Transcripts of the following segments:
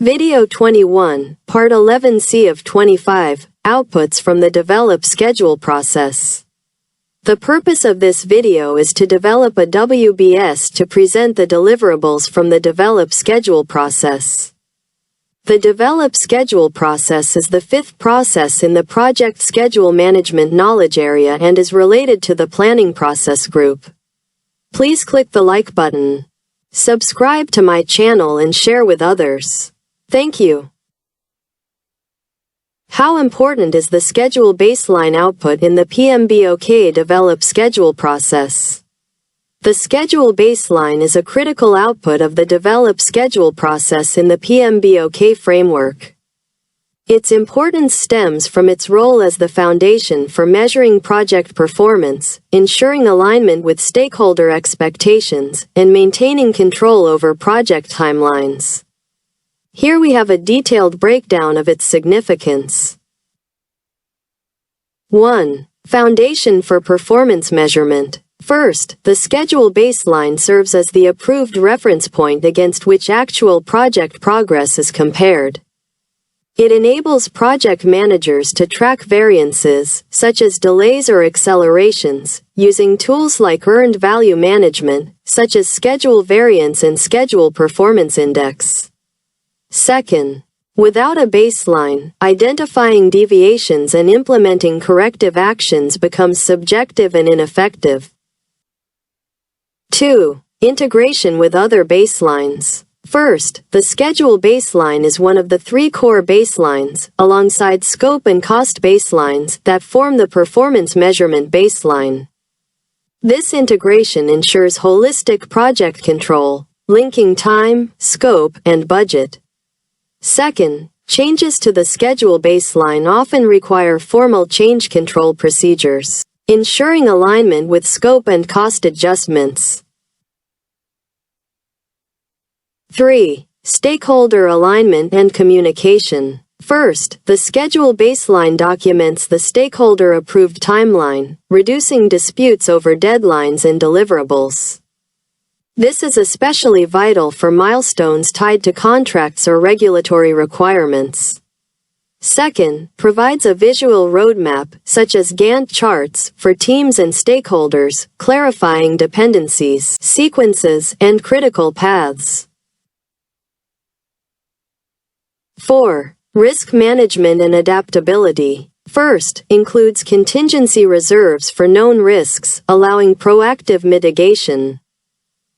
Video 21, Part 11C of 25, Outputs from the Develop Schedule process. The purpose of this video is to develop a WBS to present the deliverables from the Develop Schedule process. The Develop Schedule process is the fifth process in the Project Schedule Management knowledge area and is related to the Planning Process group. Please click the like button. Subscribe to my channel and share with others. Thank you. How important is the schedule baseline output in the PMBOK Develop Schedule process? The schedule baseline is a critical output of the Develop Schedule process in the PMBOK framework. Its importance stems from its role as the foundation for measuring project performance, ensuring alignment with stakeholder expectations, and maintaining control over project timelines. Here we have a detailed breakdown of its significance. 1. Foundation for performance measurement. First, the schedule baseline serves as the approved reference point against which actual project progress is compared. It enables project managers to track variances, such as delays or accelerations, using tools like earned value management, such as Schedule Variance and Schedule Performance Index. Second, without a baseline, identifying deviations and implementing corrective actions becomes subjective and ineffective. 2. Integration with other baselines. First, the schedule baseline is one of the three core baselines, alongside scope and cost baselines, that form the performance measurement baseline. This integration ensures holistic project control, linking time, scope, and budget. Second, changes to the schedule baseline often require formal change control procedures, ensuring alignment with scope and cost adjustments. 3. Stakeholder alignment and communication. First, the schedule baseline documents the stakeholder-approved timeline, reducing disputes over deadlines and deliverables. This is especially vital for milestones tied to contracts or regulatory requirements. Second, provides a visual roadmap, such as Gantt charts, for teams and stakeholders, clarifying dependencies, sequences, and critical paths. 4. Risk management and adaptability. First, includes contingency reserves for known risks, allowing proactive mitigation.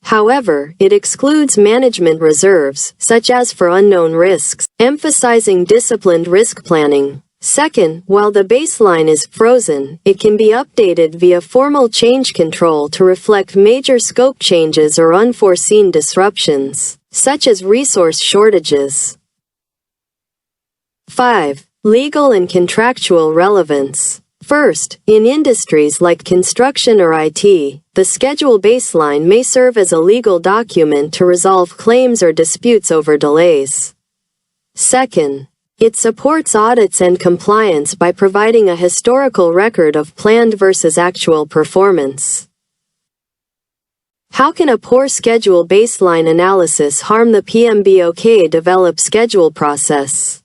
However, it excludes management reserves, such as for unknown risks, emphasizing disciplined risk planning. Second, while the baseline is frozen, it can be updated via formal change control to reflect major scope changes or unforeseen disruptions, such as resource shortages. 5. Legal and contractual relevance. First, in industries like construction or IT, the schedule baseline may serve as a legal document to resolve claims or disputes over delays. Second, it supports audits and compliance by providing a historical record of planned versus actual performance. How can a poor schedule baseline analysis harm the PMBOK Develop Schedule process?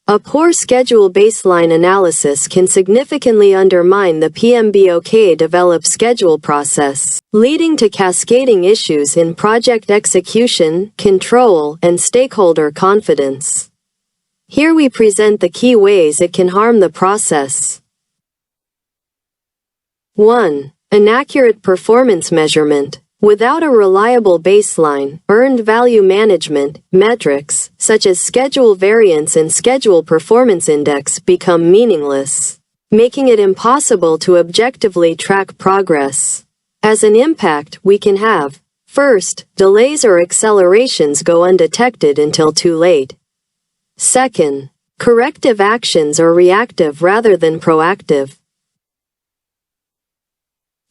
A poor schedule baseline analysis can significantly undermine the PMBOK Develop Schedule process, leading to cascading issues in project execution, control, and stakeholder confidence. Here we present the key ways it can harm the process. 1. Inaccurate performance measurement. Without a reliable baseline, earned value management, metrics, such as schedule variance and schedule performance index, become meaningless, making it impossible to objectively track progress. As an impact, we can have, first, delays or accelerations go undetected until too late. Second, corrective actions are reactive rather than proactive.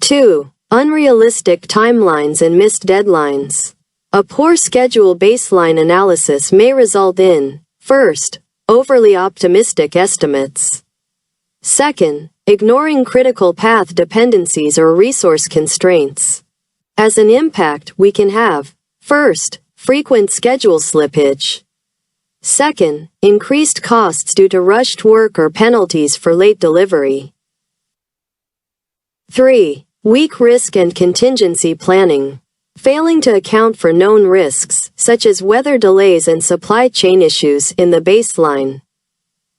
2. Unrealistic timelines and missed deadlines. A poor schedule baseline analysis may result in, first, overly optimistic estimates. Second, ignoring critical path dependencies or resource constraints. As an impact, we can have, first, frequent schedule slippage. Second, increased costs due to rushed work or penalties for late delivery. 3. Weak risk and contingency planning. Failing to account for known risks, such as weather delays and supply chain issues, in the baseline.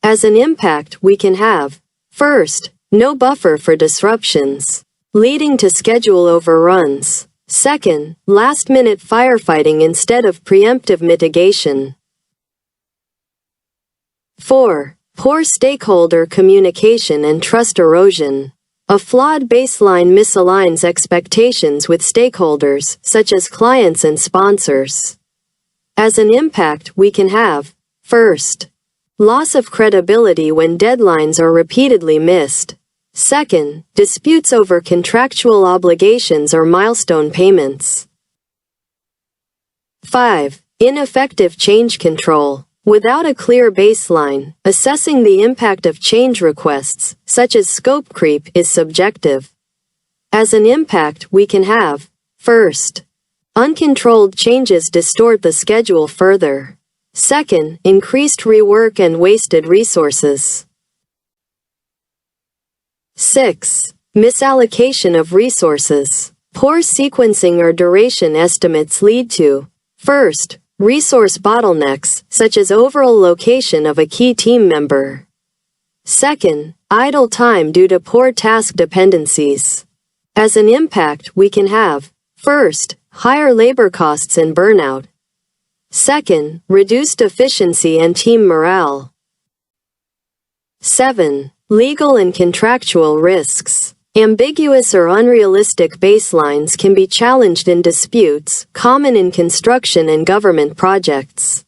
As an impact, we can have, first, no buffer for disruptions, leading to schedule overruns. Second, last-minute firefighting instead of preemptive mitigation. 4. Poor stakeholder communication and trust erosion. A flawed baseline misaligns expectations with stakeholders, such as clients and sponsors. As an impact, we can have, first, loss of credibility when deadlines are repeatedly missed. Second, disputes over contractual obligations or milestone payments. 5. Ineffective change control. Without a clear baseline, assessing the impact of change requests, such as scope creep, is subjective. As an impact, we can have, first, uncontrolled changes distort the schedule further. Second, increased rework and wasted resources. 6. Misallocation of resources. Poor sequencing or duration estimates lead to, first, resource bottlenecks, such as overall location of a key team member. Second, idle time due to poor task dependencies. As an impact, we can have, first, higher labor costs and burnout. Second, reduced efficiency and team morale. 7. Legal and contractual risks. Ambiguous or unrealistic baselines can be challenged in disputes, common in construction and government projects.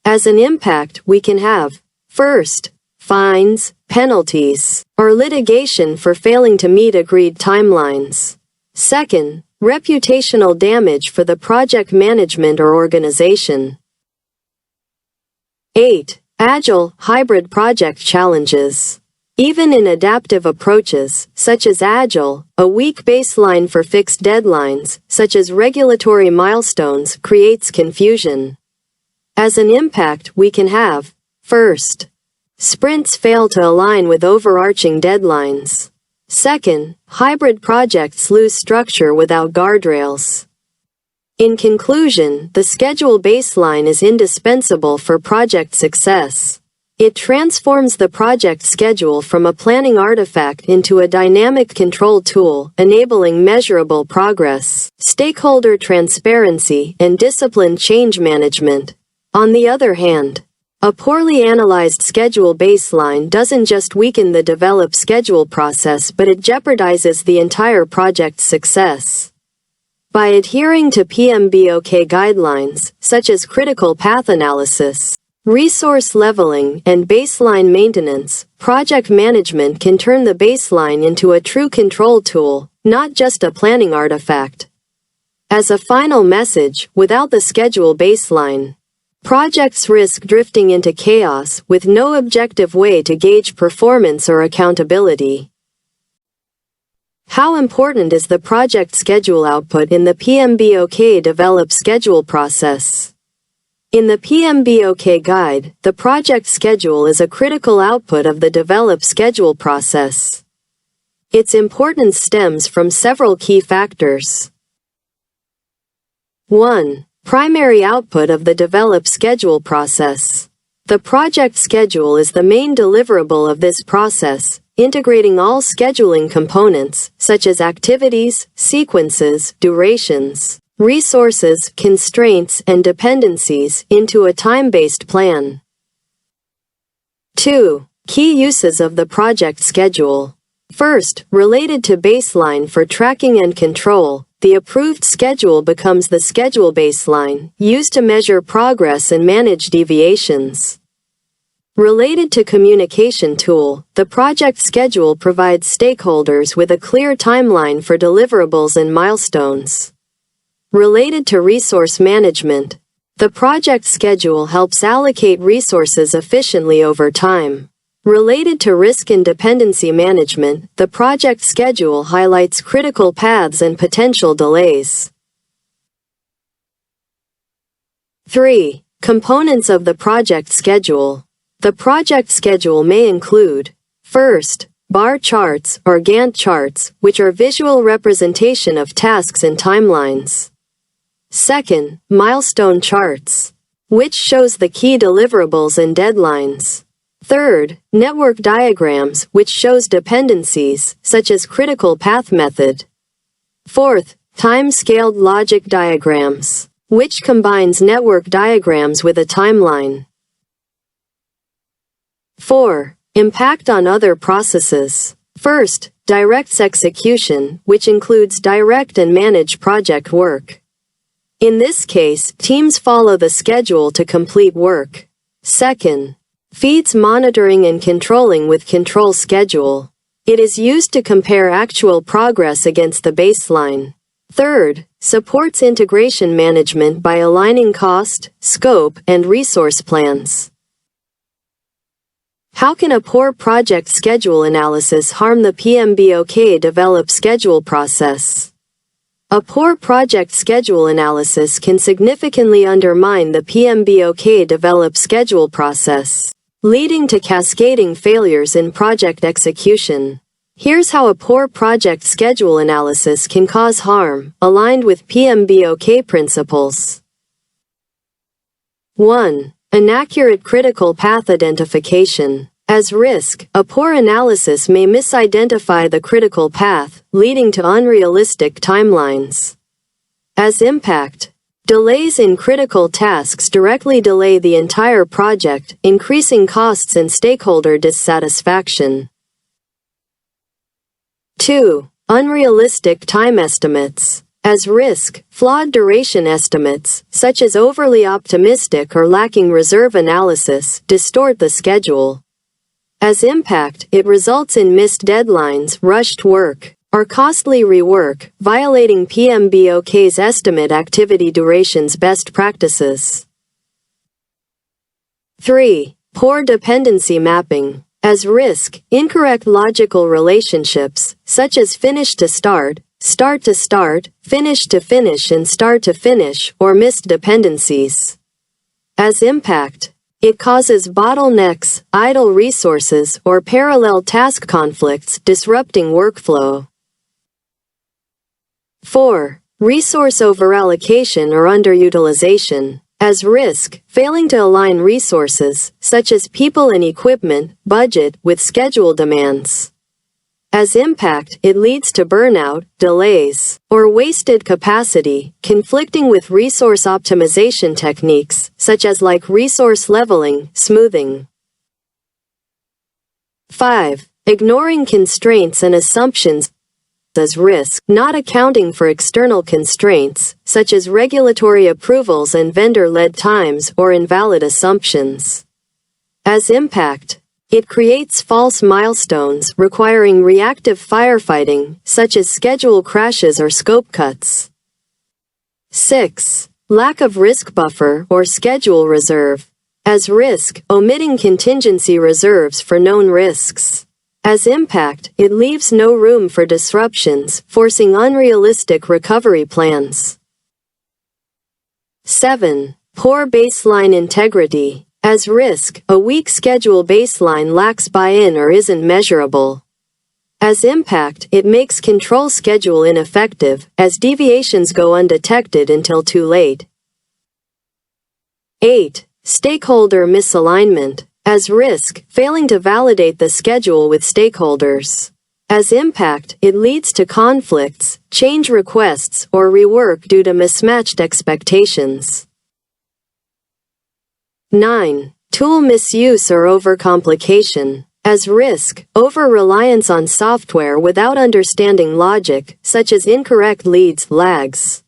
As an impact, we can have, first, fines, penalties, or litigation for failing to meet agreed timelines. Second, reputational damage for the project management or organization. 8. Agile, hybrid project challenges. Even in adaptive approaches, such as Agile, a weak baseline for fixed deadlines, such as regulatory milestones, creates confusion. As an impact, we can have, first, sprints fail to align with overarching deadlines. Second, hybrid projects lose structure without guardrails. In conclusion, the schedule baseline is indispensable for project success. It transforms the project schedule from a planning artifact into a dynamic control tool, enabling measurable progress, stakeholder transparency, and disciplined change management. On the other hand, a poorly analyzed schedule baseline doesn't just weaken the develop schedule process, but it jeopardizes the entire project's success. By adhering to PMBOK guidelines, such as critical path analysis, resource leveling, and baseline maintenance, project management can turn the baseline into a true control tool, not just a planning artifact. As a final message, without the schedule baseline, projects risk drifting into chaos with no objective way to gauge performance or accountability. How important is the project schedule output in the PMBOK develop schedule process? In the PMBOK guide, the project schedule is a critical output of the develop schedule process. Its importance stems from several key factors. 1. Primary output of the develop schedule process. The project schedule is the main deliverable of this process, integrating all scheduling components, such as activities, sequences, durations, resources, constraints, and dependencies, into a time-based plan. 2. Key uses of the project schedule. First, related to baseline for tracking and control, the approved schedule becomes the schedule baseline, used to measure progress and manage deviations. Related to communication tool, the project schedule provides stakeholders with a clear timeline for deliverables and milestones. Related to resource management, the project schedule helps allocate resources efficiently over time. Related to risk and dependency management, the project schedule highlights critical paths and potential delays. 3. Components of the project schedule. The project schedule may include: first, bar charts or Gantt charts, which are visual representation of tasks and timelines. Second, milestone charts, which shows the key deliverables and deadlines. Third, network diagrams, which shows dependencies, such as critical path method. Fourth, time-scaled logic diagrams, which combines network diagrams with a timeline. 4. Impact on other processes. First, directs execution, which includes direct and manage project work. In this case, teams follow the schedule to complete work. Second, feeds monitoring and controlling with control schedule. It is used to compare actual progress against the baseline. Third, supports integration management by aligning cost, scope, and resource plans. How can a poor project schedule analysis harm the PMBOK develop schedule process? A poor project schedule analysis can significantly undermine the PMBOK develop schedule process, leading to cascading failures in project execution. Here's how a poor project schedule analysis can cause harm, aligned with PMBOK principles. 1. Inaccurate critical path identification. As risk, a poor analysis may misidentify the critical path, leading to unrealistic timelines. As impact, delays in critical tasks directly delay the entire project, increasing costs and stakeholder dissatisfaction. 2. Unrealistic time estimates. As risk, flawed duration estimates, such as overly optimistic or lacking reserve analysis, distort the schedule. As impact, it results in missed deadlines, rushed work, or costly rework, violating PMBOK's estimate activity duration's best practices. 3. Poor dependency mapping. As risk, incorrect logical relationships, such as finish to start to start, finish to finish and start to finish, or missed dependencies. As impact, it causes bottlenecks, idle resources, or parallel task conflicts, disrupting workflow. 4. Resource overallocation or underutilization. As risk, failing to align resources, such as people and equipment, budget, with schedule demands. As impact, it leads to burnout, delays, or wasted capacity, conflicting with resource optimization techniques, such as resource leveling, smoothing. 5. Ignoring constraints and assumptions. As risk, not accounting for external constraints, such as regulatory approvals and vendor-led times or invalid assumptions. As impact, it creates false milestones requiring reactive firefighting, such as schedule crashes or scope cuts. 6. Lack of risk buffer or schedule reserve. As risk, omitting contingency reserves for known risks. As impact, it leaves no room for disruptions, forcing unrealistic recovery plans. 7. Poor baseline integrity. As risk, a weak schedule baseline lacks buy-in or isn't measurable. As impact, it makes control schedule ineffective, as deviations go undetected until too late. 8. Stakeholder misalignment. As risk, failing to validate the schedule with stakeholders. As impact, it leads to conflicts, change requests, or rework due to mismatched expectations. 9. Tool misuse or overcomplication. As risk, over-reliance on software without understanding logic, such as incorrect leads, lags.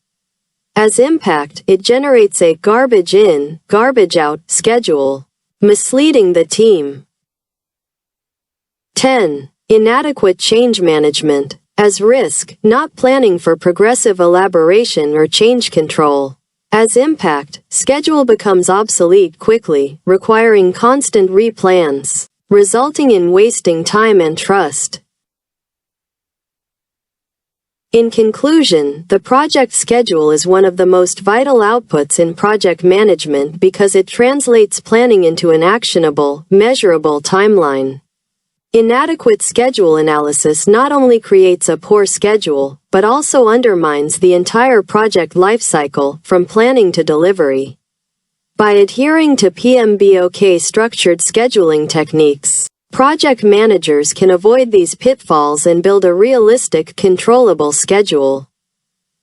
As impact, it generates a garbage in, garbage out schedule, misleading the team. 10. Inadequate change management. As risk, not planning for progressive elaboration or change control. As impact, schedule becomes obsolete quickly, requiring constant replans, resulting in wasting time and trust. In conclusion, the project schedule is one of the most vital outputs in project management because it translates planning into an actionable, measurable timeline. Inadequate schedule analysis not only creates a poor schedule, but also undermines the entire project lifecycle, from planning to delivery. By adhering to PMBOK structured scheduling techniques, project managers can avoid these pitfalls and build a realistic, controllable schedule.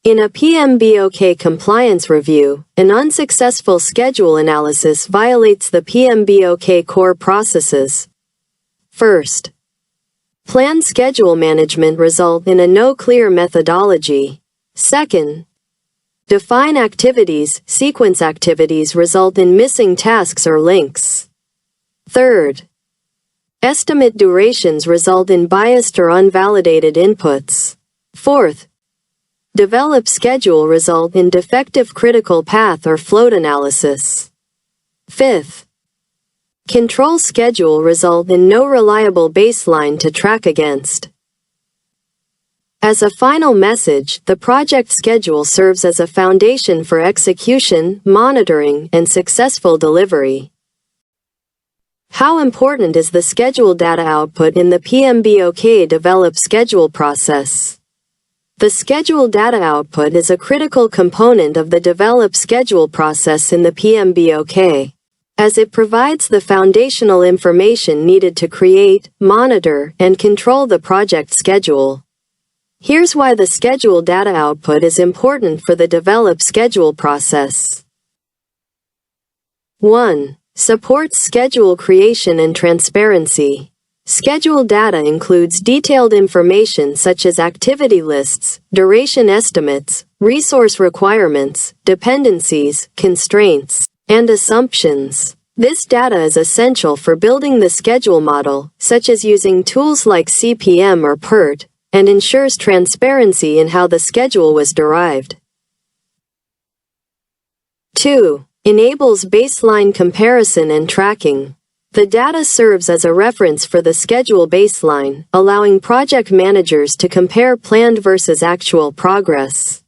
In a PMBOK compliance review, an unsuccessful schedule analysis violates the PMBOK core processes. First, planned schedule management result in a no clear methodology. Second, define activities, sequence activities result in missing tasks or links. Third, estimate durations result in biased or unvalidated inputs. Fourth, develop schedule result in defective critical path or float analysis. Fifth, control schedule result in no reliable baseline to track against. As a final message, the project schedule serves as a foundation for execution, monitoring, and successful delivery. How important is the schedule data output in the PMBOK develop schedule process? The schedule data output is a critical component of the develop schedule process in the PMBOK, as it provides the foundational information needed to create, monitor, and control the project schedule. Here's why the schedule data output is important for the develop schedule process. 1. Supports schedule creation and transparency. Schedule data includes detailed information such as activity lists, duration estimates, resource requirements, dependencies, constraints, and assumptions. This data is essential for building the schedule model, such as using tools like CPM or PERT, and ensures transparency in how the schedule was derived. 2. Enables baseline comparison and tracking. The data serves as a reference for the schedule baseline, allowing project managers to compare planned versus actual progress.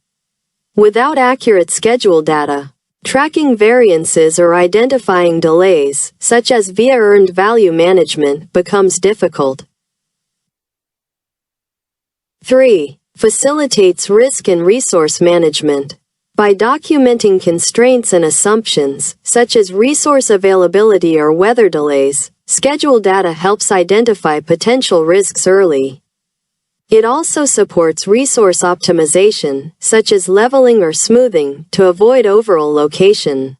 Without accurate schedule data, tracking variances or identifying delays, such as via earned value management, becomes difficult. 3. Facilitates risk and resource management. By documenting constraints and assumptions, such as resource availability or weather delays, schedule data helps identify potential risks early. It also supports resource optimization, such as leveling or smoothing, to avoid over-allocation.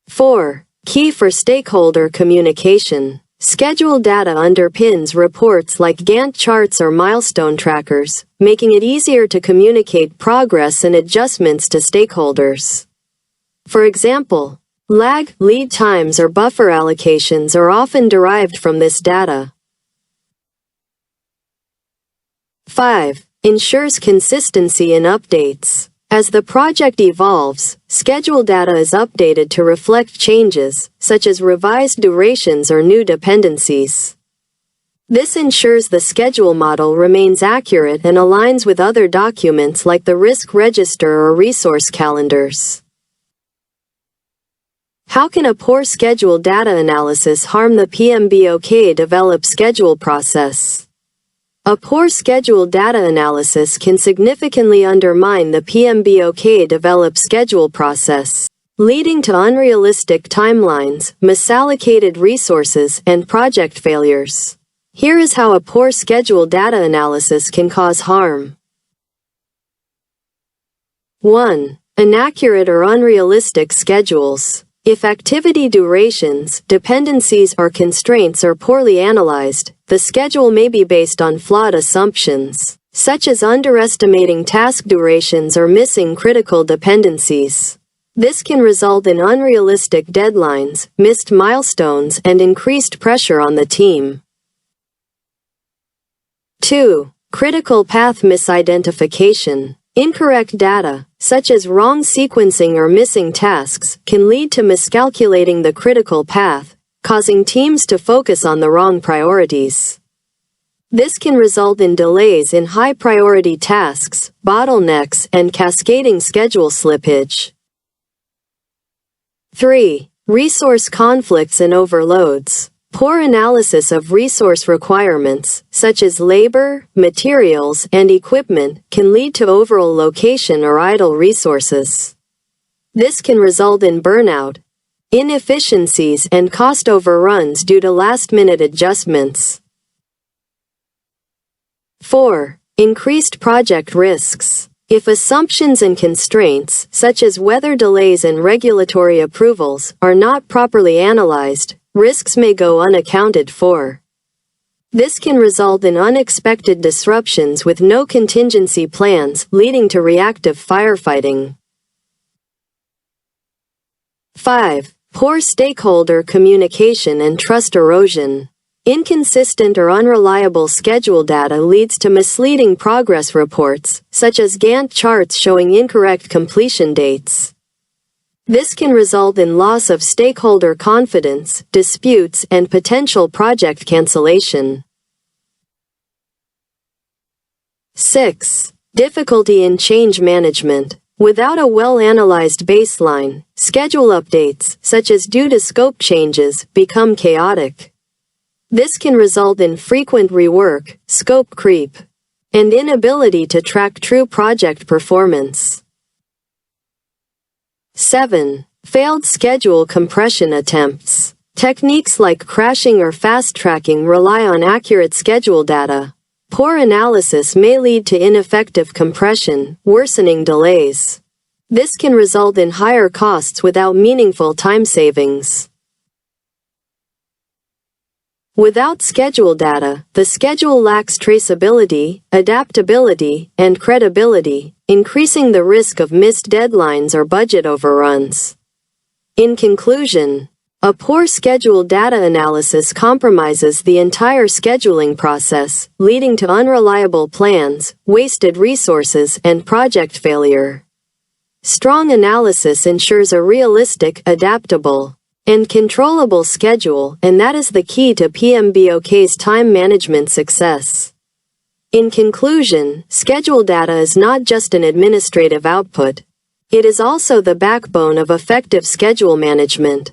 4. Key for stakeholder communication. Schedule data underpins reports like Gantt charts or milestone trackers, making it easier to communicate progress and adjustments to stakeholders. For example, lag, lead times, or buffer allocations are often derived from this data. 5. Ensures consistency in updates. As the project evolves, schedule data is updated to reflect changes, such as revised durations or new dependencies. This ensures the schedule model remains accurate and aligns with other documents like the risk register or resource calendars. How can a poor schedule data analysis harm the PMBOK develop schedule process? A poor schedule data analysis can significantly undermine the PMBOK develop schedule process, leading to unrealistic timelines, misallocated resources, and project failures. Here is how a poor schedule data analysis can cause harm. 1. Inaccurate or unrealistic schedules. If activity durations, dependencies, or constraints are poorly analyzed, the schedule may be based on flawed assumptions, such as underestimating task durations or missing critical dependencies. This can result in unrealistic deadlines, missed milestones, and increased pressure on the team. 2. Critical path misidentification. Incorrect data, such as wrong sequencing or missing tasks, can lead to miscalculating the critical path, causing teams to focus on the wrong priorities. This can result in delays in high-priority tasks, bottlenecks, and cascading schedule slippage. 3. Resource conflicts and overloads. Poor analysis of resource requirements, such as labor, materials, and equipment, can lead to over-allocation or idle resources. This can result in burnout, inefficiencies, and cost overruns due to last-minute adjustments. 4. Increased project risks. If assumptions and constraints, such as weather delays and regulatory approvals, are not properly analyzed, risks may go unaccounted for. This can result in unexpected disruptions with no contingency plans, leading to reactive firefighting. 5. Poor stakeholder communication and trust erosion. Inconsistent or unreliable schedule data leads to misleading progress reports, such as Gantt charts showing incorrect completion dates. This can result in loss of stakeholder confidence, disputes, and potential project cancellation. 6. Difficulty in change management. Without a well-analyzed baseline, schedule updates, such as due to scope changes, become chaotic. This can result in frequent rework, scope creep, and inability to track true project performance. 7. Failed schedule compression attempts. Techniques like crashing or fast-tracking rely on accurate schedule data. Poor analysis may lead to ineffective compression, worsening delays. This can result in higher costs without meaningful time savings. Without schedule data, the schedule lacks traceability, adaptability, and credibility, increasing the risk of missed deadlines or budget overruns. In conclusion, a poor schedule data analysis compromises the entire scheduling process, leading to unreliable plans, wasted resources, and project failure. Strong analysis ensures a realistic, adaptable, and controllable schedule, and that is the key to PMBOK's time management success. In conclusion, schedule data is not just an administrative output. It is also the backbone of effective schedule management.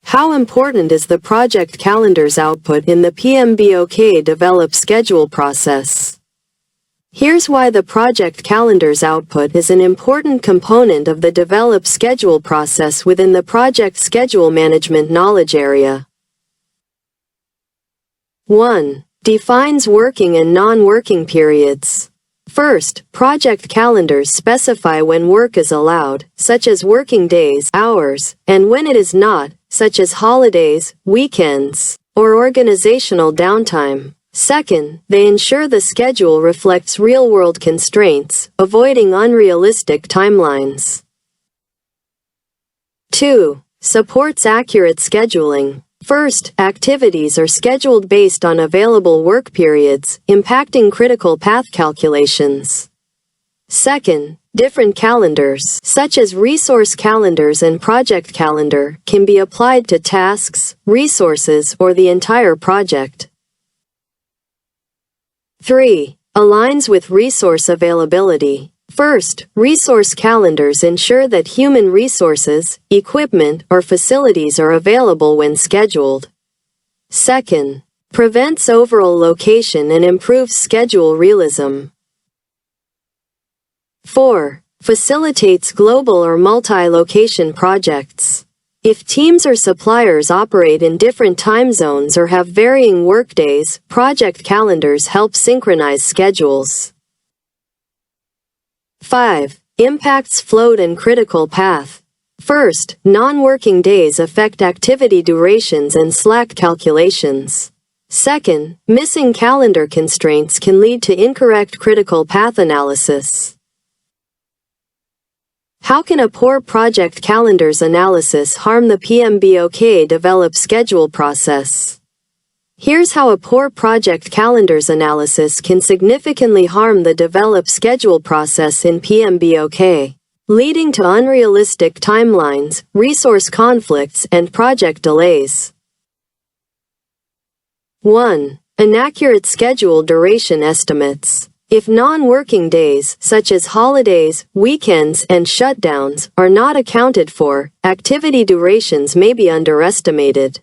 How important is the project calendar's output in the PMBOK develop schedule process? Here's why the project calendar's output is an important component of the develop schedule process within the project schedule management knowledge area. 1. Defines working and non-working periods. First, project calendars specify when work is allowed, such as working days, hours, and when it is not, such as holidays, weekends, or organizational downtime. Second, they ensure the schedule reflects real-world constraints, avoiding unrealistic timelines. 2. Supports accurate scheduling. First, activities are scheduled based on available work periods, impacting critical path calculations. Second, different calendars, such as resource calendars and project calendar, can be applied to tasks, resources, or the entire project. 3. Aligns with resource availability. First, resource calendars ensure that human resources, equipment, or facilities are available when scheduled. Second, prevents over-allocation and improves schedule realism. 4. Facilitates global or multi-location projects. If teams or suppliers operate in different time zones or have varying workdays, project calendars help synchronize schedules. 5. Impacts float and critical path. First, non-working days affect activity durations and slack calculations. Second, missing calendar constraints can lead to incorrect critical path analysis. How can a poor project calendar's analysis harm the PMBOK develop schedule process? Here's how a poor project calendar's analysis can significantly harm the develop schedule process in PMBOK, leading to unrealistic timelines, resource conflicts, and project delays. 1. Inaccurate schedule duration estimates. If non-working days, such as holidays, weekends, and shutdowns, are not accounted for, activity durations may be underestimated.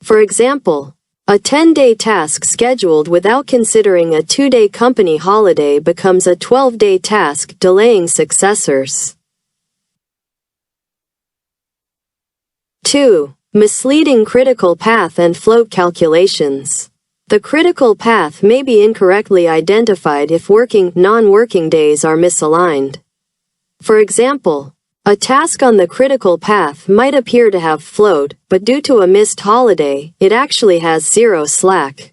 For example, a 10-day task scheduled without considering a 2-day company holiday becomes a 12-day task, delaying successors. 2. Misleading critical path and float calculations. The critical path may be incorrectly identified if non-working days are misaligned. For example, a task on the critical path might appear to have float, but due to a missed holiday, it actually has zero slack.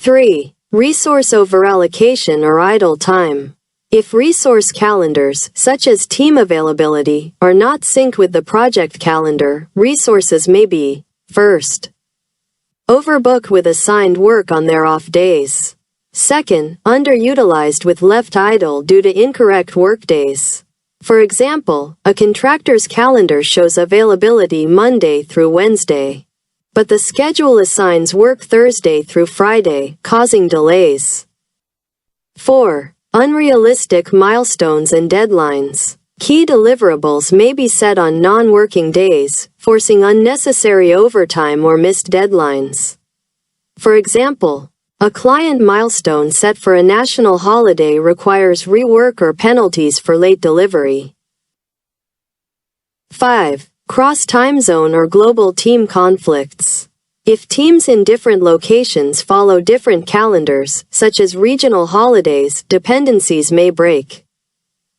3. Resource overallocation or idle time. If resource calendars, such as team availability, are not synced with the project calendar, resources may be, first, overbooked with assigned work on their off days. Second, underutilized with left idle due to incorrect workdays. For example, a contractor's calendar shows availability Monday through Wednesday, but the schedule assigns work Thursday through Friday, causing delays. 4. Unrealistic milestones and deadlines. Key deliverables may be set on non-working days, forcing unnecessary overtime or missed deadlines. For example, a client milestone set for a national holiday requires rework or penalties for late delivery. 5. Cross-time zone or global team conflicts. If teams in different locations follow different calendars, such as regional holidays, dependencies may break.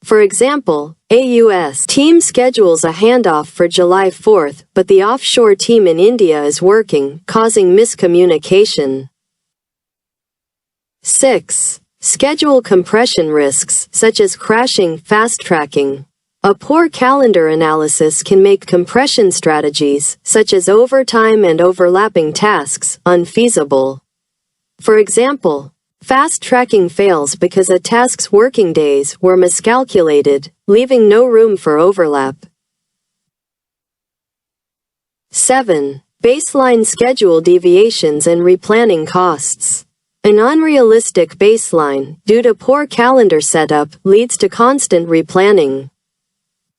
For example, a U.S. team schedules a handoff for July 4th, but the offshore team in India is working, causing miscommunication. 6. Schedule compression risks, such as crashing, fast-tracking. A poor calendar analysis can make compression strategies, such as overtime and overlapping tasks, unfeasible. For example, fast-tracking fails because a task's working days were miscalculated, leaving no room for overlap. 7. Baseline schedule deviations and replanning costs. An unrealistic baseline, due to poor calendar setup, leads to constant replanning,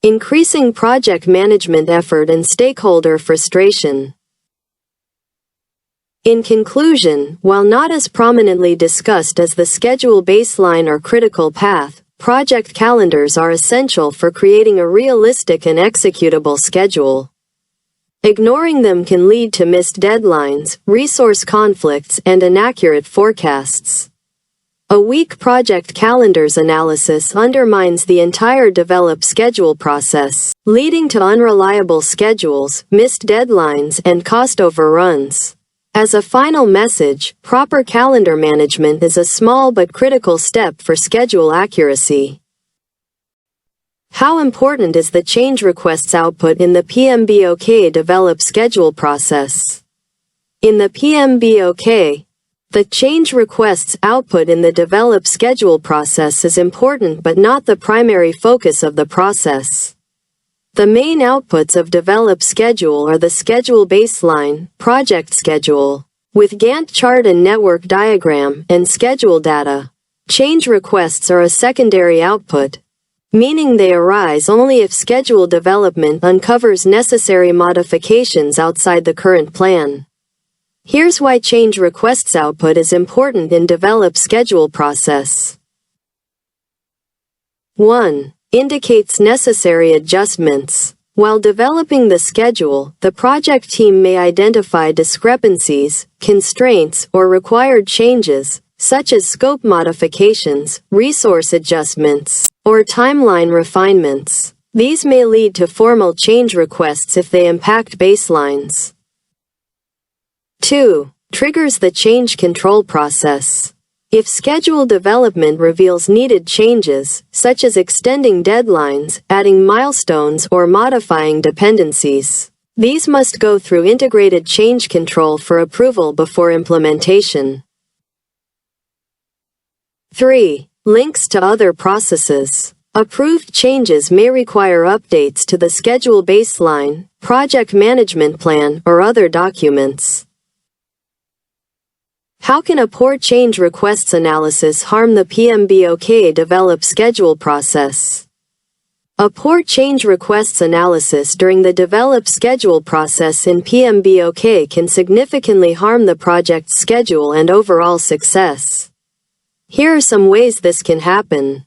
increasing project management effort and stakeholder frustration. In conclusion, while not as prominently discussed as the schedule baseline or critical path, project calendars are essential for creating a realistic and executable schedule. Ignoring them can lead to missed deadlines, resource conflicts, and inaccurate forecasts. A weak project calendar's analysis undermines the entire develop schedule process, leading to unreliable schedules, missed deadlines, and cost overruns. As a final message, proper calendar management is a small but critical step for schedule accuracy. How important is the change requests output in the PMBOK develop schedule process? In the PMBOK, the change requests output in the develop schedule process is important but not the primary focus of the process. The main outputs of develop schedule are the schedule baseline, project schedule, with Gantt chart and network diagram, and schedule data. Change requests are a secondary output, meaning they arise only if schedule development uncovers necessary modifications outside the current plan. Here's why change requests output is important in develop schedule process. 1. Indicates necessary adjustments. While developing the schedule, the project team may identify discrepancies, constraints, or required changes, such as scope modifications, resource adjustments, or timeline refinements. These may lead to formal change requests if they impact baselines. 2. Triggers the change control process. If schedule development reveals needed changes, such as extending deadlines, adding milestones, or modifying dependencies, these must go through integrated change control for approval before implementation. 3. Links to other processes. Approved changes may require updates to the schedule baseline, project management plan, or other documents. How can a poor change requests analysis harm the PMBOK develop schedule process? A poor change requests analysis during the develop schedule process in PMBOK can significantly harm the project's schedule and overall success. Here are some ways this can happen.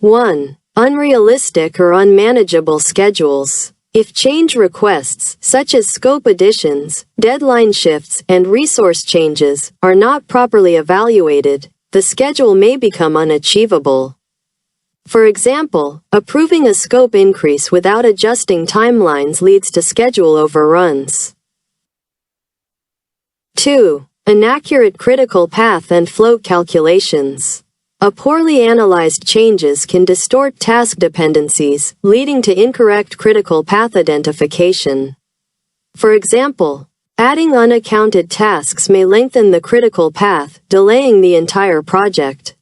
1. Unrealistic or unmanageable schedules. If change requests, such as scope additions, deadline shifts, and resource changes, are not properly evaluated, the schedule may become unachievable. For example, approving a scope increase without adjusting timelines leads to schedule overruns. 2. Inaccurate critical path and float calculations. A poorly analyzed changes can distort task dependencies, leading to incorrect critical path identification. For example, adding unaccounted tasks may lengthen the critical path, delaying the entire project.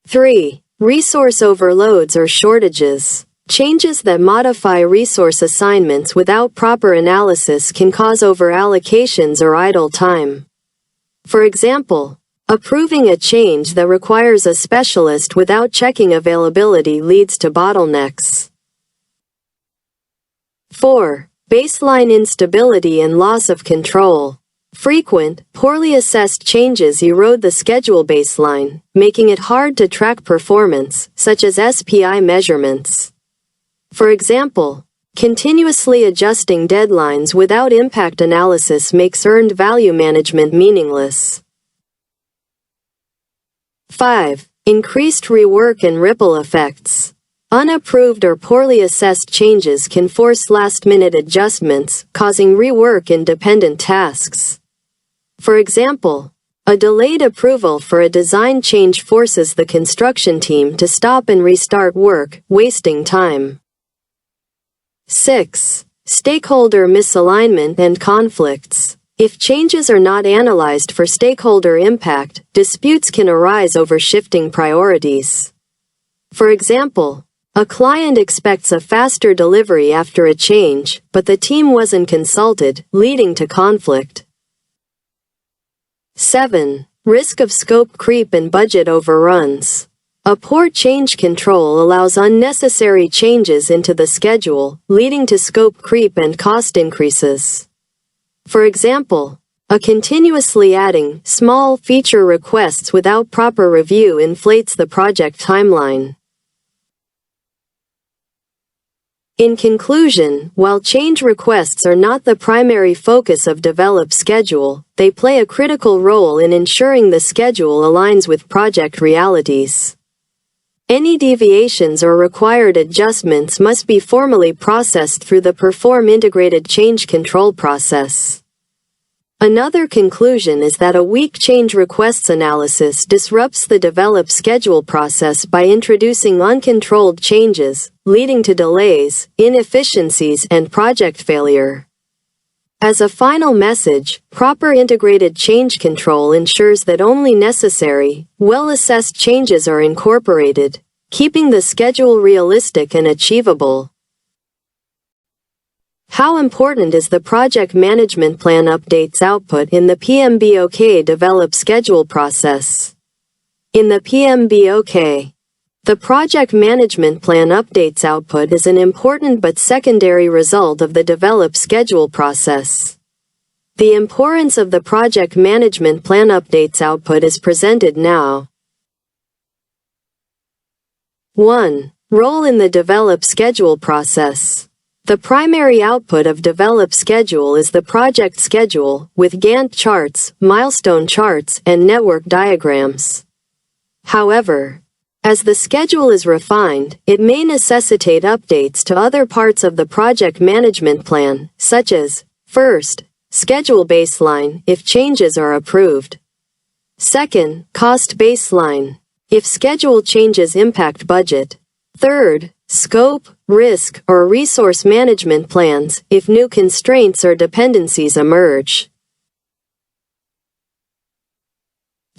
3. Resource overloads or shortages. Changes that modify resource assignments without proper analysis can cause overallocations or idle time. For example, approving a change that requires a specialist without checking availability leads to bottlenecks. 4. Baseline instability and loss of control. Frequent, poorly assessed changes erode the schedule baseline, making it hard to track performance, such as SPI measurements. For example, continuously adjusting deadlines without impact analysis makes earned value management meaningless. 5. Increased rework and ripple effects. Unapproved or poorly assessed changes can force last-minute adjustments, causing rework in dependent tasks. For example, a delayed approval for a design change forces the construction team to stop and restart work, wasting time. 6. Stakeholder misalignment and conflicts. If changes are not analyzed for stakeholder impact, disputes can arise over shifting priorities. For example, a client expects a faster delivery after a change, but the team wasn't consulted, leading to conflict. 7. Risk of scope creep and budget overruns. A poor change control allows unnecessary changes into the schedule, leading to scope creep and cost increases. For example, a continuously adding small feature requests without proper review inflates the project timeline. In conclusion, while change requests are not the primary focus of develop schedule, they play a critical role in ensuring the schedule aligns with project realities. Any deviations or required adjustments must be formally processed through the Perform integrated change control process. Another conclusion is that a weak change requests analysis disrupts the develop schedule process by introducing uncontrolled changes, leading to delays, inefficiencies, and project failure. As a final message, proper integrated change control ensures that only necessary, well-assessed changes are incorporated, keeping the schedule realistic and achievable. How important is the project management plan updates output in the PMBOK develop schedule process? In the PMBOK, the project management plan updates output is an important but secondary result of the develop schedule process. The importance of the project management plan updates output is presented now. 1. Role in the develop schedule process. The primary output of develop schedule is the project schedule, with Gantt charts, milestone charts, and network diagrams. However, as the schedule is refined, it may necessitate updates to other parts of the project management plan, such as, first, schedule baseline, if changes are approved. Second, cost baseline, if schedule changes impact budget. Third, scope, risk, or resource management plans, if new constraints or dependencies emerge.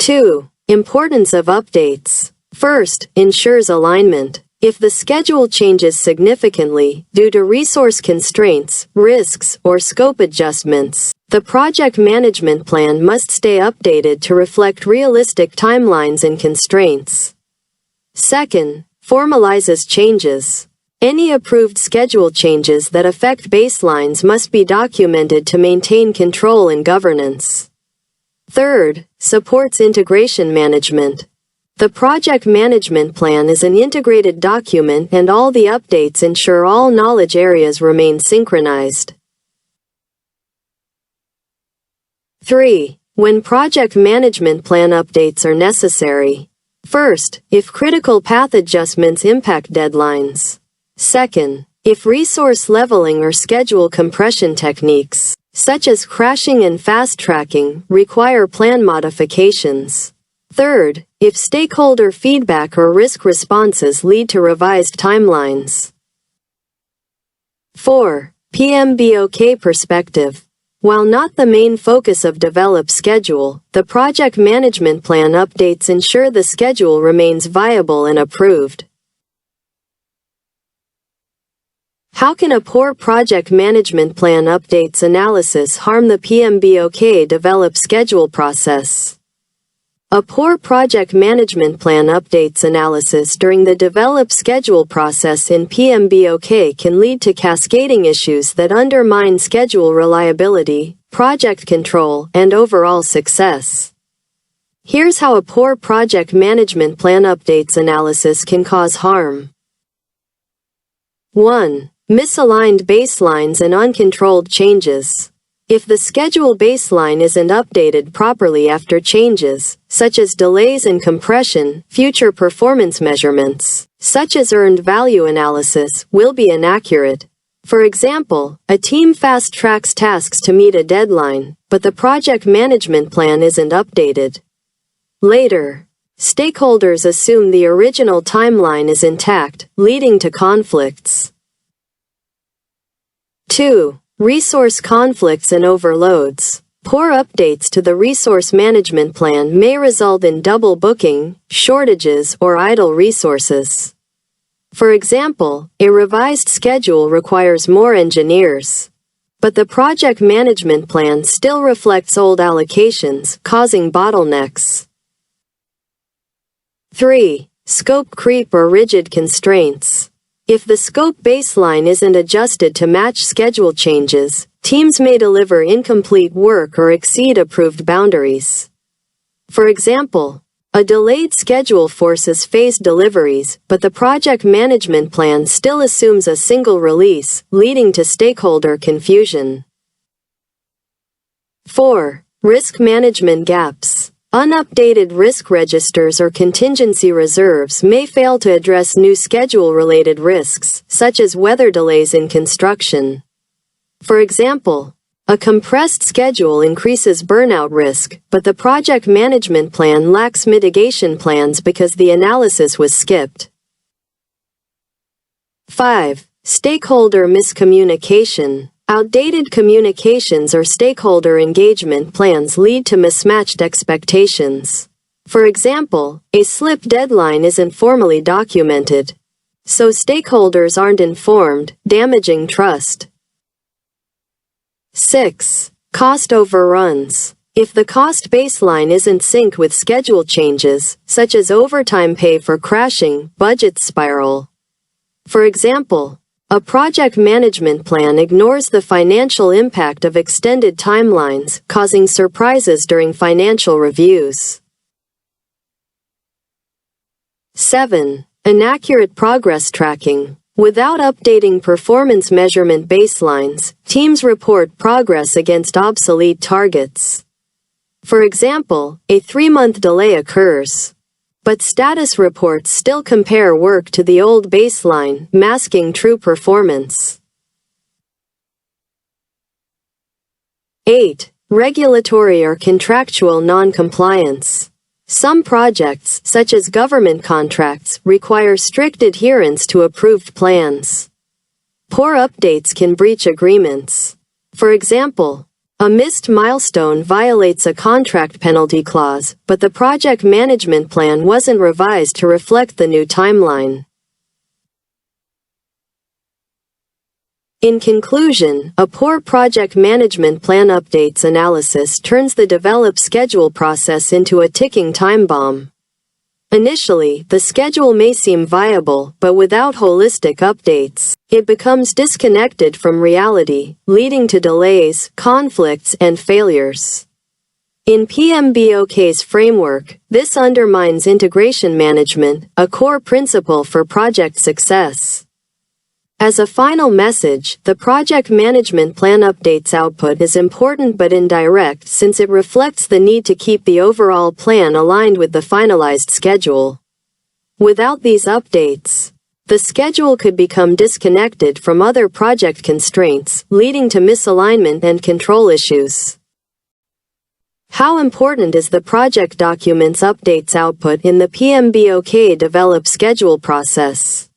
2. Importance of updates. First, ensures alignment. If the schedule changes significantly, due to resource constraints, risks, or scope adjustments, The project management plan must stay updated to reflect realistic timelines and constraints. Second, formalizes changes. Any approved schedule changes that affect baselines must be documented to maintain control and governance. Third, supports integration management. The project management plan is an integrated document and all the updates ensure all knowledge areas remain synchronized. 3. When project management plan updates are necessary. First, if critical path adjustments impact deadlines. Second, if resource leveling or schedule compression techniques, such as crashing and fast tracking, require plan modifications. Third, if stakeholder feedback or risk responses lead to revised timelines. 4. PMBOK perspective. While not the main focus of develop schedule, the project management plan updates ensure the schedule remains viable and approved. How can a poor project management plan updates analysis harm the PMBOK develop schedule process? A poor project management plan updates analysis during the develop schedule process in PMBOK can lead to cascading issues that undermine schedule reliability, project control, and overall success. Here's how a poor project management plan updates analysis can cause harm. 1. Misaligned baselines and uncontrolled changes. If the schedule baseline isn't updated properly after changes, such as delays and compression, future performance measurements, such as earned value analysis, will be inaccurate. For example, a team fast-tracks tasks to meet a deadline, but the project management plan isn't updated. Later, stakeholders assume the original timeline is intact, leading to conflicts. 2. Resource conflicts and overloads. Poor updates to the resource management plan may result in double booking, shortages, or idle resources. For example, a revised schedule requires more engineers, but the project management plan still reflects old allocations, causing bottlenecks. 3. Scope creep or rigid constraints. If the scope baseline isn't adjusted to match schedule changes, teams may deliver incomplete work or exceed approved boundaries. For example, a delayed schedule forces phased deliveries, but the project management plan still assumes a single release, leading to stakeholder confusion. 4. Risk management gaps. Unupdated risk registers or contingency reserves may fail to address new schedule-related risks, such as weather delays in construction. For example, a compressed schedule increases burnout risk, but the project management plan lacks mitigation plans because the analysis was skipped. 5. Stakeholder miscommunication. Outdated communications or stakeholder engagement plans lead to mismatched expectations. For example, a slip deadline isn't formally documented, so stakeholders aren't informed, damaging trust. 6. Cost overruns. If the cost baseline isn't synced with schedule changes, such as overtime pay for crashing, budgets spiral. For example, a project management plan ignores the financial impact of extended timelines, causing surprises during financial reviews. 7. Inaccurate progress tracking. Without updating performance measurement baselines, teams report progress against obsolete targets. For example, a 3-month delay occurs, but status reports still compare work to the old baseline, masking true performance. 8. Regulatory or contractual non-compliance. Some projects, such as government contracts, require strict adherence to approved plans. Poor updates can breach agreements. For example, a missed milestone violates a contract penalty clause, but the project management plan wasn't revised to reflect the new timeline. In conclusion, a poor project management plan updates analysis turns the develop schedule process into a ticking time bomb. Initially, the schedule may seem viable, but without holistic updates, it becomes disconnected from reality, leading to delays, conflicts, and failures. In PMBOK's framework, this undermines integration management, a core principle for project success. As a final message, the project management plan updates output is important but indirect since it reflects the need to keep the overall plan aligned with the finalized schedule. Without these updates, the schedule could become disconnected from other project constraints, leading to misalignment and control issues. How important is the project documents updates output in the PMBOK develop schedule process?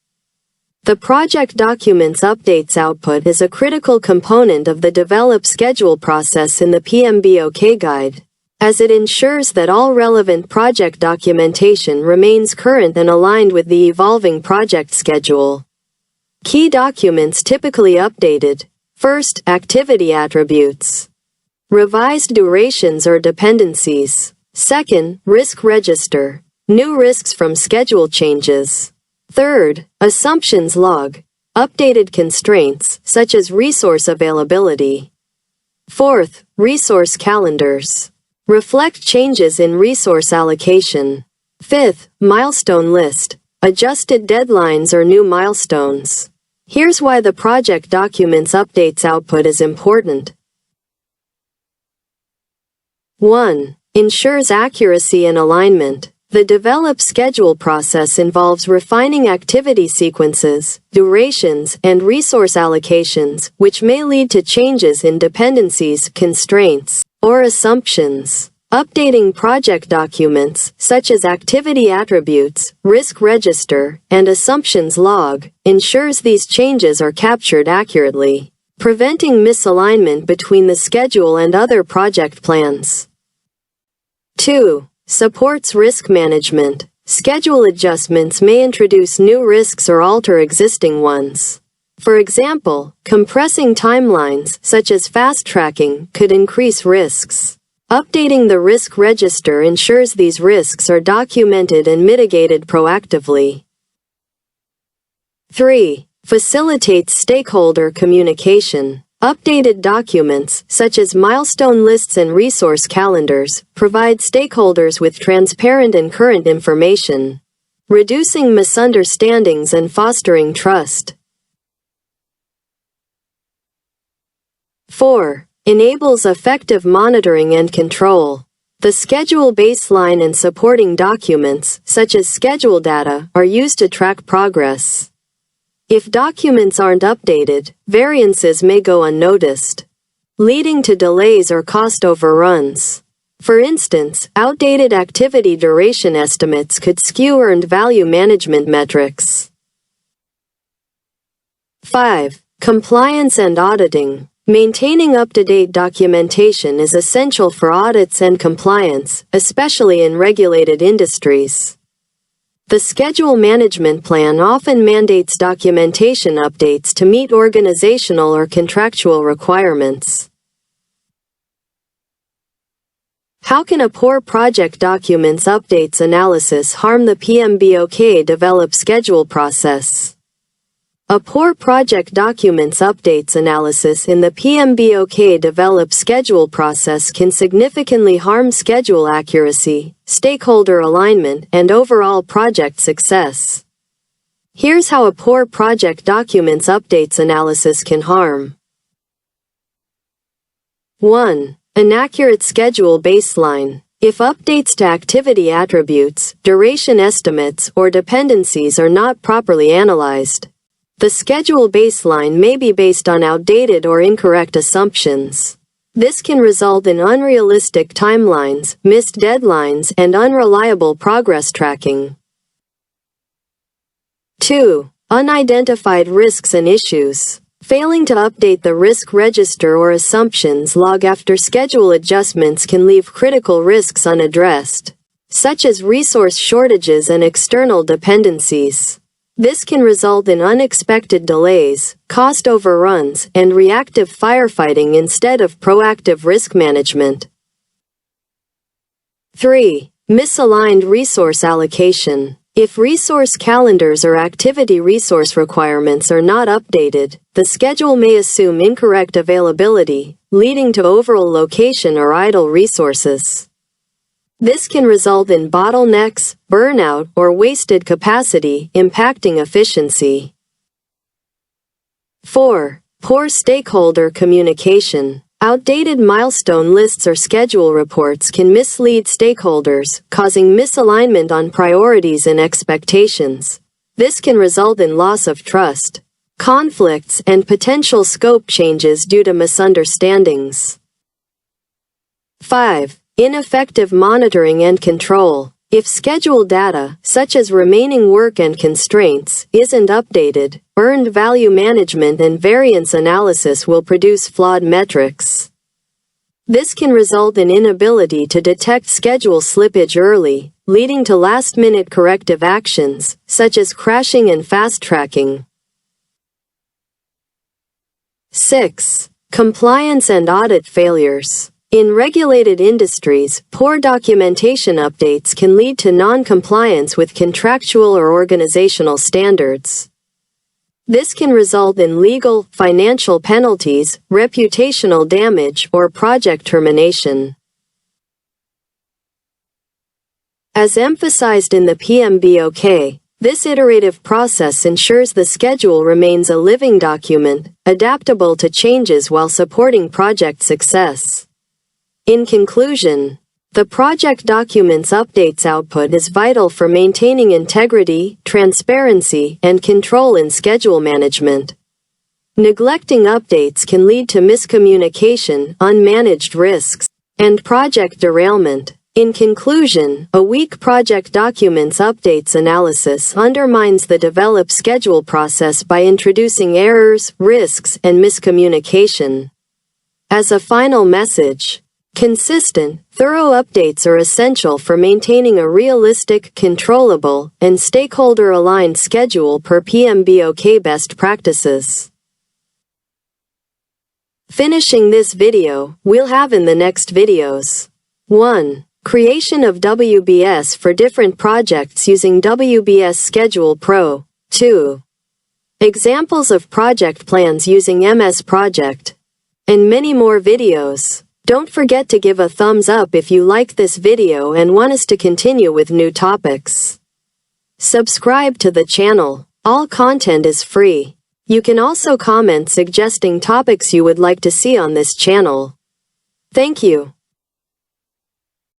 The project documents updates output is a critical component of the develop schedule process in the PMBOK guide, as it ensures that all relevant project documentation remains current and aligned with the evolving project schedule. Key documents typically updated. First, activity attributes. Revised durations or dependencies. Second, risk register. New risks from schedule changes. Third, assumptions log. Updated constraints, such as resource availability. Fourth, resource calendars. Reflect changes in resource allocation. Fifth, milestone list. Adjusted deadlines or new milestones. Here's why the project documents updates output is important. 1. Ensures accuracy and alignment. The develop schedule process involves refining activity sequences, durations, and resource allocations, which may lead to changes in dependencies, constraints, or assumptions. Updating project documents, such as activity attributes, risk register, and assumptions log, ensures these changes are captured accurately, preventing misalignment between the schedule and other project plans. 2. Supports risk management. Schedule adjustments may introduce new risks or alter existing ones. For example, compressing timelines, such as fast tracking, could increase risks. Updating the risk register ensures these risks are documented and mitigated proactively. 3. Facilitates stakeholder communication. Updated documents, such as milestone lists and resource calendars, provide stakeholders with transparent and current information, reducing misunderstandings and fostering trust. 4. Enables effective monitoring and control. The schedule baseline and supporting documents, such as schedule data, are used to track progress. If documents aren't updated, variances may go unnoticed, leading to delays or cost overruns. For instance, outdated activity duration estimates could skew earned value management metrics. 5. Compliance and auditing. Maintaining up-to-date documentation is essential for audits and compliance, especially in regulated industries. The schedule management plan often mandates documentation updates to meet organizational or contractual requirements. How can a poor project documents updates analysis harm the PMBOK develop schedule process? A poor project documents updates analysis in the PMBOK develop schedule process can significantly harm schedule accuracy, stakeholder alignment, and overall project success. Here's how a poor project documents updates analysis can harm. 1. Inaccurate schedule baseline. If updates to activity attributes, duration estimates, or dependencies are not properly analyzed, the schedule baseline may be based on outdated or incorrect assumptions. This can result in unrealistic timelines, missed deadlines, and unreliable progress tracking. 2. Unidentified risks and issues. Failing to update the risk register or assumptions log after schedule adjustments can leave critical risks unaddressed, such as resource shortages and external dependencies. This can result in unexpected delays, cost overruns, and reactive firefighting instead of proactive risk management. 3. Misaligned resource allocation. If resource calendars or activity resource requirements are not updated, the schedule may assume incorrect availability, leading to overallocation or idle resources. This can result in bottlenecks, burnout, or wasted capacity, impacting efficiency. 4. Poor stakeholder communication. Outdated milestone lists or schedule reports can mislead stakeholders, causing misalignment on priorities and expectations. This can result in loss of trust, conflicts, and potential scope changes due to misunderstandings. 5. Ineffective monitoring and control. If schedule data, such as remaining work and constraints, isn't updated, earned value management and variance analysis will produce flawed metrics. This can result in inability to detect schedule slippage early, leading to last-minute corrective actions, such as crashing and fast-tracking. 6. Compliance and audit failures. In regulated industries, poor documentation updates can lead to non-compliance with contractual or organizational standards. This can result in legal, financial penalties, reputational damage, or project termination. As emphasized in the PMBOK, this iterative process ensures the schedule remains a living document, adaptable to changes while supporting project success. In conclusion, the project document's updates output is vital for maintaining integrity, transparency, and control in schedule management. Neglecting updates can lead to miscommunication, unmanaged risks, and project derailment. In conclusion, a weak project document's updates analysis undermines the develop schedule process by introducing errors, risks, and miscommunication. As a final message, consistent, thorough updates are essential for maintaining a realistic, controllable, and stakeholder-aligned schedule per PMBOK best practices. Finishing this video, we'll have in the next videos. 1. Creation of WBS for different projects using WBS Schedule Pro. 2. Examples of project plans using MS Project. And many more videos. Don't forget to give a thumbs up if you like this video and want us to continue with new topics. Subscribe to the channel. All content is free. You can also comment suggesting topics you would like to see on this channel. Thank you.